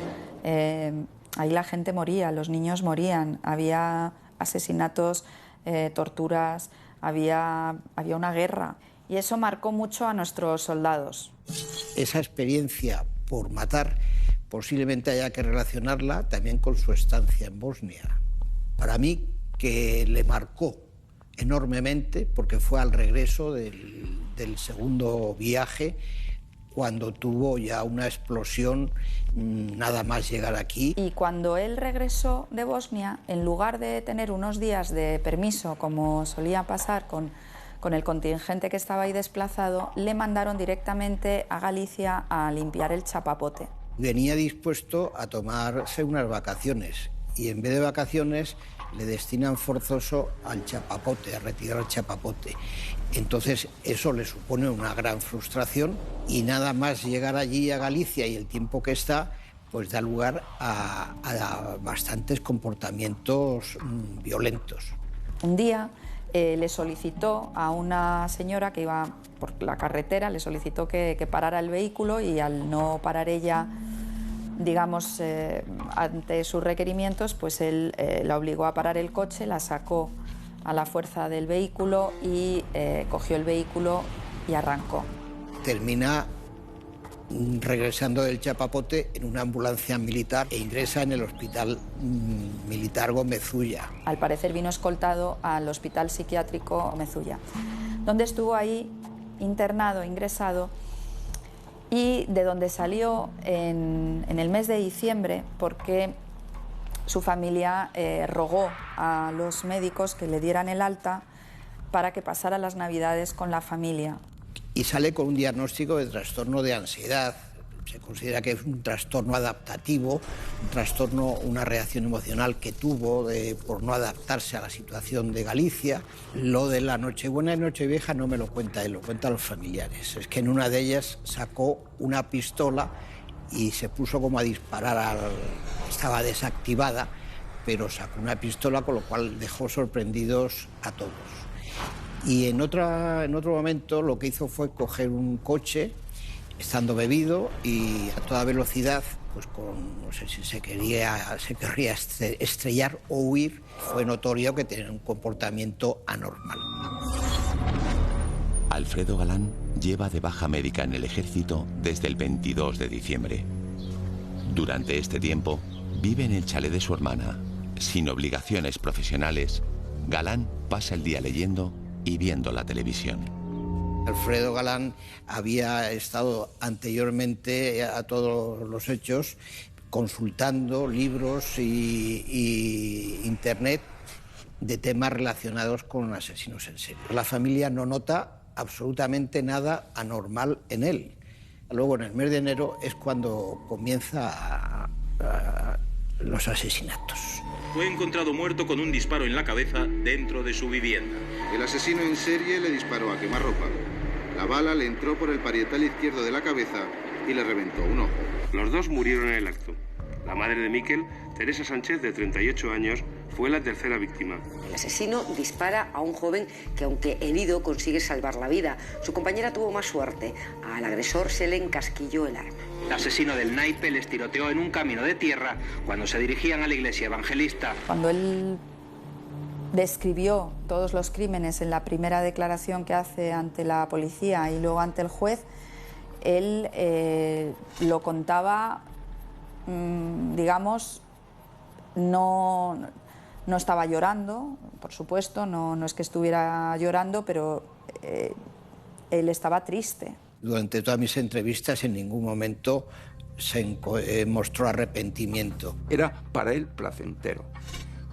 [SPEAKER 19] Ahí la gente moría, los niños morían, había asesinatos, torturas, había una guerra. Y eso marcó mucho a nuestros soldados.
[SPEAKER 20] Esa experiencia por matar posiblemente haya que relacionarla también con su estancia en Bosnia. Para mí, que le marcó enormemente, porque fue al regreso del segundo viaje, cuando tuvo ya una explosión nada más llegar aquí.
[SPEAKER 19] Y cuando él regresó de Bosnia, en lugar de tener unos días de permiso, como solía pasar con el contingente que estaba ahí desplazado, le mandaron directamente a Galicia a limpiar el chapapote.
[SPEAKER 20] Venía dispuesto a tomarse unas vacaciones y en vez de vacaciones le destinan forzoso al chapapote, a retirar el chapapote. Entonces eso le supone una gran frustración y nada más llegar allí a Galicia y el tiempo que está, pues da lugar a bastantes comportamientos violentos.
[SPEAKER 19] Un día le solicitó a una señora que iba por la carretera, le solicitó que parara el vehículo y al no parar ella, digamos, ante sus requerimientos, pues él la obligó a parar el coche, la sacó a la fuerza del vehículo y cogió el vehículo y arrancó.
[SPEAKER 20] Termina regresando del chapapote en una ambulancia militar e ingresa en el hospital militar Gómez Ulla.
[SPEAKER 19] Al parecer vino escoltado al hospital psiquiátrico Gómez Ulla, donde estuvo ahí internado, ingresado, y de donde salió en el mes de diciembre porque su familia rogó a los médicos que le dieran el alta para que pasara las Navidades con la familia.
[SPEAKER 20] Y sale con un diagnóstico de trastorno de ansiedad. Se considera que es un trastorno adaptativo, un trastorno, una reacción emocional que tuvo por no adaptarse a la situación de Galicia. Lo de la Nochebuena y Nochevieja no me lo cuenta él, lo cuentan los familiares. Es que en una de ellas sacó una pistola y se puso como a disparar, estaba desactivada, pero sacó una pistola, con lo cual dejó sorprendidos a todos. Y en otro momento lo que hizo fue coger un coche, estando bebido y a toda velocidad, pues no sé si se querría estrellar o huir. Fue notorio que tenía un comportamiento anormal.
[SPEAKER 1] Alfredo Galán lleva de baja médica en el ejército desde el 22 de diciembre. Durante este tiempo vive en el chalet de su hermana. Sin obligaciones profesionales, Galán pasa el día leyendo y viendo la televisión.
[SPEAKER 20] Alfredo Galán había estado anteriormente a todos los hechos consultando libros y internet de temas relacionados con asesinos en serie. La familia no nota absolutamente nada anormal en él. Luego, en el mes de enero, es cuando comienza los asesinatos.
[SPEAKER 21] Fue encontrado muerto con un disparo en la cabeza dentro de su vivienda.
[SPEAKER 3] El asesino en serie le disparó a quemarropa. La bala le entró por el parietal izquierdo de la cabeza y le reventó un ojo.
[SPEAKER 22] Los dos murieron en el acto. La madre de Miquel, Teresa Sánchez, de 38 años, fue la tercera víctima.
[SPEAKER 2] El asesino dispara a un joven que, aunque herido, consigue salvar la vida. Su compañera tuvo más suerte. Al agresor se le encasquilló el arma.
[SPEAKER 23] El asesino del naipe les tiroteó en un camino de tierra cuando se dirigían a la iglesia evangelista.
[SPEAKER 19] Cuando él describió todos los crímenes en la primera declaración que hace ante la policía y luego ante el juez, él lo contaba, digamos, no estaba llorando, por supuesto, no es que estuviera llorando, pero él estaba triste.
[SPEAKER 20] Durante todas mis entrevistas en ningún momento se mostró arrepentimiento.
[SPEAKER 9] Era para él placentero,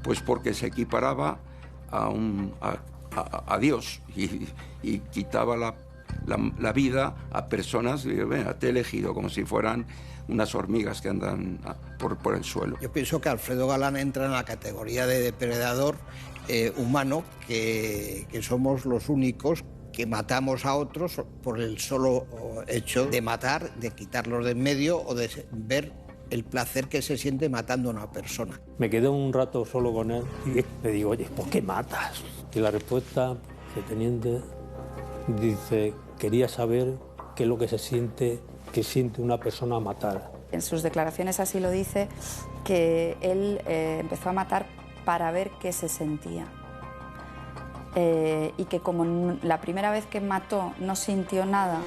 [SPEAKER 9] pues porque se equiparaba a Dios y quitaba la vida a personas, te he elegido, como si fueran unas hormigas que andan por el suelo.
[SPEAKER 20] Yo pienso que Alfredo Galán entra en la categoría de depredador humano, que somos los únicos que matamos a otros por el solo hecho de matar, de quitarlos de en medio o de ver el placer que se siente matando a una persona.
[SPEAKER 11] Me quedé un rato solo con él y le digo, oye, ¿por qué matas? Y la respuesta del teniente dice, quería saber qué es lo que siente una persona a matar.
[SPEAKER 19] En sus declaraciones así lo dice, que él empezó a matar para ver qué se sentía. Y que como la primera vez que mató no sintió nada,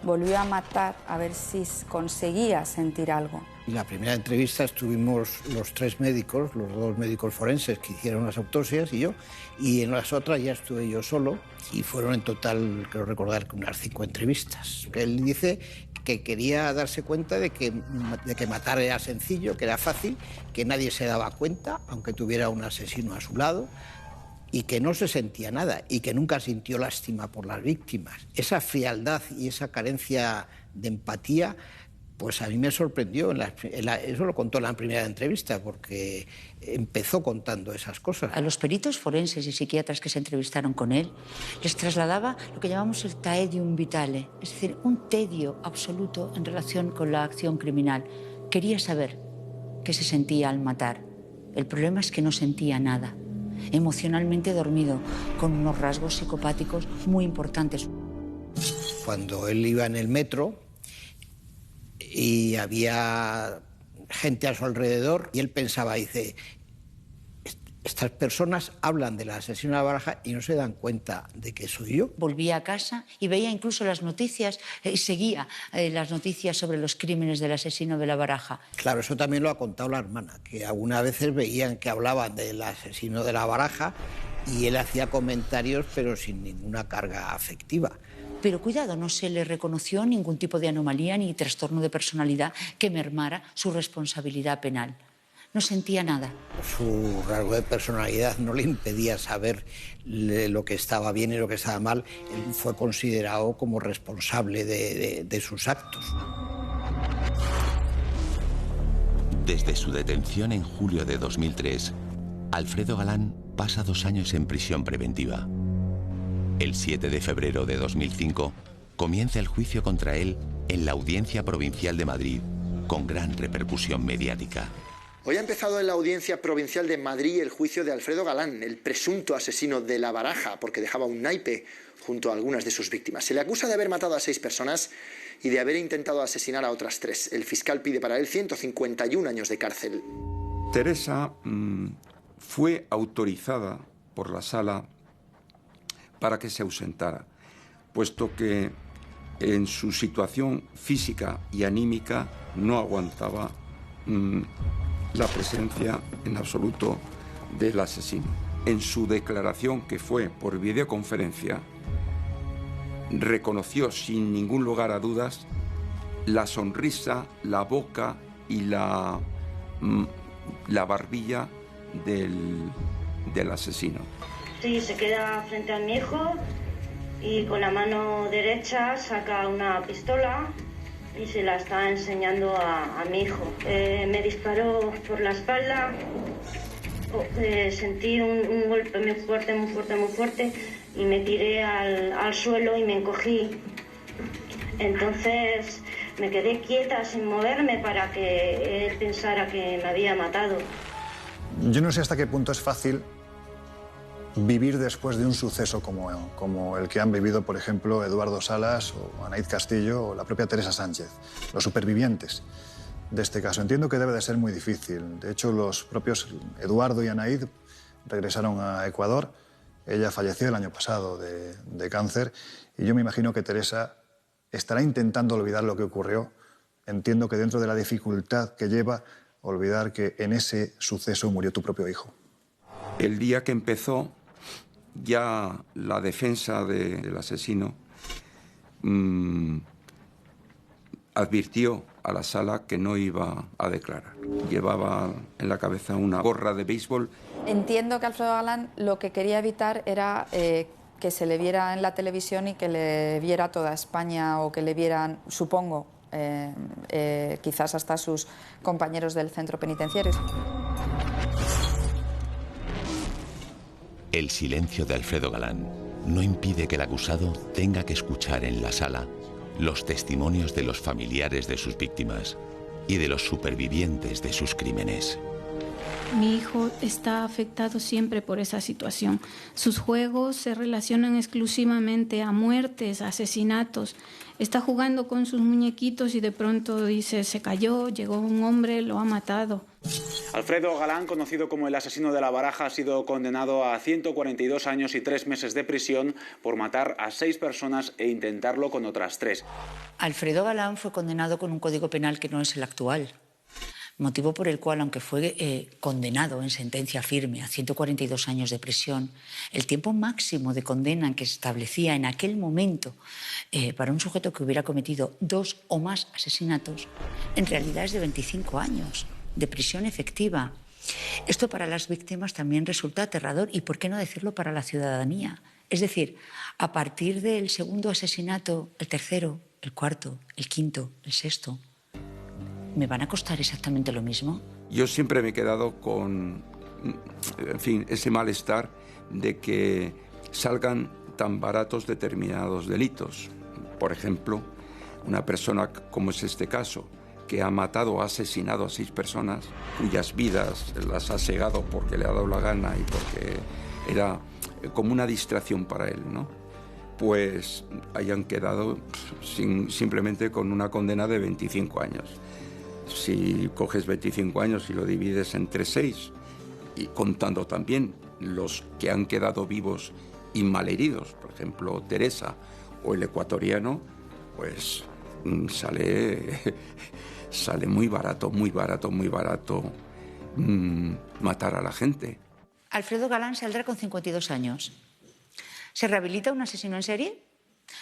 [SPEAKER 19] volvió a matar a ver si conseguía sentir algo.
[SPEAKER 20] En la primera entrevista estuvimos los tres médicos, los dos médicos forenses que hicieron las autopsias y yo, y en las otras ya estuve yo solo, y fueron en total, creo recordar, unas 5 entrevistas. Él dice que quería darse cuenta de que matar era sencillo, que era fácil, que nadie se daba cuenta, aunque tuviera un asesino a su lado, y que no se sentía nada, y que nunca sintió lástima por las víctimas. Esa frialdad y esa carencia de empatía, pues a mí me sorprendió. Eso lo contó en la primera entrevista, porque empezó contando esas cosas.
[SPEAKER 6] A los peritos forenses y psiquiatras que se entrevistaron con él les trasladaba lo que llamamos el taedium vitale, es decir, un tedio absoluto en relación con la acción criminal. Quería saber qué se sentía al matar. El problema es que no sentía nada. Emocionalmente dormido, con unos rasgos psicopáticos muy importantes.
[SPEAKER 20] Cuando él iba en el metro y había gente a su alrededor y él pensaba, dice, estas personas hablan del asesino de la Baraja y no se dan cuenta de que soy yo.
[SPEAKER 6] Volvía a casa y veía incluso las noticias, seguía las noticias sobre los crímenes del asesino de la Baraja.
[SPEAKER 20] Claro, eso también lo ha contado la hermana, que algunas veces veían que hablaban del asesino de la Baraja y él hacía comentarios pero sin ninguna carga afectiva.
[SPEAKER 6] Pero cuidado, no se le reconoció ningún tipo de anomalía ni trastorno de personalidad que mermara su responsabilidad penal. No sentía nada.
[SPEAKER 20] Su rasgo de personalidad no le impedía saber lo que estaba bien y lo que estaba mal. Él fue considerado como responsable de sus actos.
[SPEAKER 1] Desde su detención en julio de 2003, Alfredo Galán pasa 2 años en prisión preventiva. El 7 de febrero de 2005 comienza el juicio contra él en la Audiencia Provincial de Madrid, con gran repercusión mediática.
[SPEAKER 24] Hoy ha empezado en la Audiencia Provincial de Madrid el juicio de Alfredo Galán, el presunto asesino de La Baraja, porque dejaba un naipe junto a algunas de sus víctimas. Se le acusa de haber matado a 6 personas y de haber intentado asesinar a otras 3. El fiscal pide para él 151 años de cárcel.
[SPEAKER 9] Teresa fue autorizada por la sala para que se ausentara, puesto que en su situación física y anímica no aguantaba la presencia en absoluto del asesino. En su declaración, que fue por videoconferencia, reconoció sin ningún lugar a dudas la sonrisa, la boca y la barbilla del asesino.
[SPEAKER 25] Sí, se queda frente a mi hijo y con la mano derecha saca una pistola y se la estaba enseñando a mi hijo. Me disparó por la espalda, sentí un golpe muy fuerte y me tiré al suelo y me encogí. Entonces me quedé quieta sin moverme para que él pensara que me había matado.
[SPEAKER 5] Yo no sé hasta qué punto es fácil vivir después de un suceso como el que han vivido, por ejemplo, Eduardo Salas o Anaíz Castillo o la propia Teresa Sánchez, los supervivientes de este caso. Entiendo que debe de ser muy difícil. De hecho, los propios Eduardo y Anaíz regresaron a Ecuador. Ella falleció el año pasado de cáncer y yo me imagino que Teresa estará intentando olvidar lo que ocurrió. Entiendo que dentro de la dificultad que lleva, olvidar que en ese suceso murió tu propio hijo.
[SPEAKER 9] El día que empezó ya la defensa del asesino advirtió a la sala que no iba a declarar. Llevaba en la cabeza una gorra de béisbol.
[SPEAKER 19] Entiendo que Alfredo Galán lo que quería evitar era que se le viera en la televisión y que le viera toda España o que le vieran, supongo, quizás hasta sus compañeros del centro penitenciario.
[SPEAKER 1] El silencio de Alfredo Galán no impide que el acusado tenga que escuchar en la sala los testimonios de los familiares de sus víctimas y de los supervivientes de sus crímenes.
[SPEAKER 7] Mi hijo está afectado siempre por esa situación. Sus juegos se relacionan exclusivamente a muertes, a asesinatos. Está jugando con sus muñequitos y de pronto dice, se cayó, llegó un hombre, lo ha matado.
[SPEAKER 8] Alfredo Galán, conocido como el asesino de La Baraja, ha sido condenado a 142 años y 3 meses de prisión por matar a 6 personas e intentarlo con otras 3.
[SPEAKER 6] Alfredo Galán fue condenado con un código penal que no es el actual. Motivo por el cual, aunque fue condenado en sentencia firme a 142 años de prisión, el tiempo máximo de condena que se establecía en aquel momento para un sujeto que hubiera cometido 2 o más asesinatos, en realidad es de 25 años de prisión efectiva. Esto para las víctimas también resulta aterrador y, ¿por qué no decirlo, para la ciudadanía? Es decir, a partir del segundo asesinato, el tercero, el cuarto, el quinto, el sexto, ¿me van a costar exactamente lo mismo?
[SPEAKER 9] Yo siempre me he quedado con, en fin, ese malestar de que salgan tan baratos determinados delitos. Por ejemplo, una persona como es este caso, que ha matado o ha asesinado a 6 personas, cuyas vidas las ha segado porque le ha dado la gana y porque era como una distracción para él, ¿no? Pues hayan quedado simplemente con una condena de 25 años. Si coges 25 años y lo divides entre 6, y contando también los que han quedado vivos y malheridos, por ejemplo, Teresa o el ecuatoriano, pues sale muy barato matar a la gente.
[SPEAKER 6] Alfredo Galán saldrá con 52 años. ¿Se rehabilita un asesino en serie?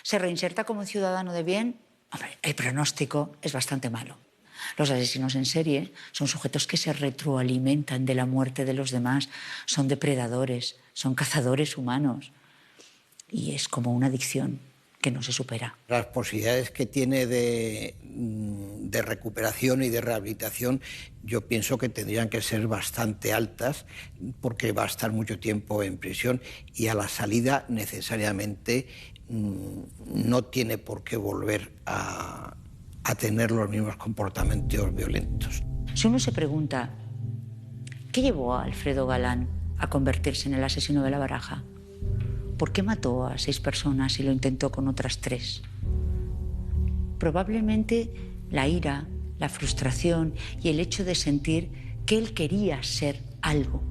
[SPEAKER 6] ¿Se reinserta como un ciudadano de bien? Hombre, el pronóstico es bastante malo. Los asesinos en serie son sujetos que se retroalimentan de la muerte de los demás, son depredadores, son cazadores humanos y es como una adicción que no se supera.
[SPEAKER 20] Las posibilidades que tiene de recuperación y de rehabilitación yo pienso que tendrían que ser bastante altas porque va a estar mucho tiempo en prisión y a la salida necesariamente no tiene por qué volver a tener los mismos comportamientos violentos.
[SPEAKER 6] Si uno se pregunta, ¿qué llevó a Alfredo Galán a convertirse en el asesino de La Baraja? ¿Por qué mató a 6 personas y lo intentó con otras 3? Probablemente la ira, la frustración y el hecho de sentir que él quería ser algo,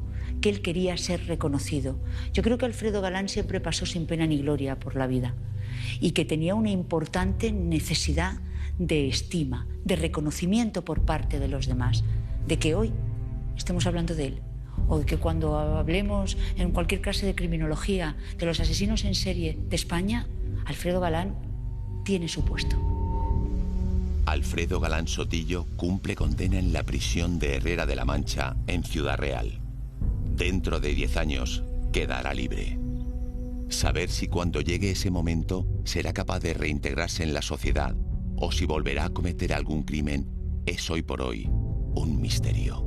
[SPEAKER 6] que él quería ser reconocido. Yo creo que Alfredo Galán siempre pasó sin pena ni gloria por la vida y que tenía una importante necesidad de estima, de reconocimiento por parte de los demás, de que hoy estemos hablando de él, o de que cuando hablemos en cualquier clase de criminología de los asesinos en serie de España, Alfredo Galán tiene su puesto.
[SPEAKER 1] Alfredo Galán Sotillo cumple condena en la prisión de Herrera de la Mancha, en Ciudad Real. Dentro de 10 años quedará libre. Saber si cuando llegue ese momento será capaz de reintegrarse en la sociedad o si volverá a cometer algún crimen es hoy por hoy un misterio.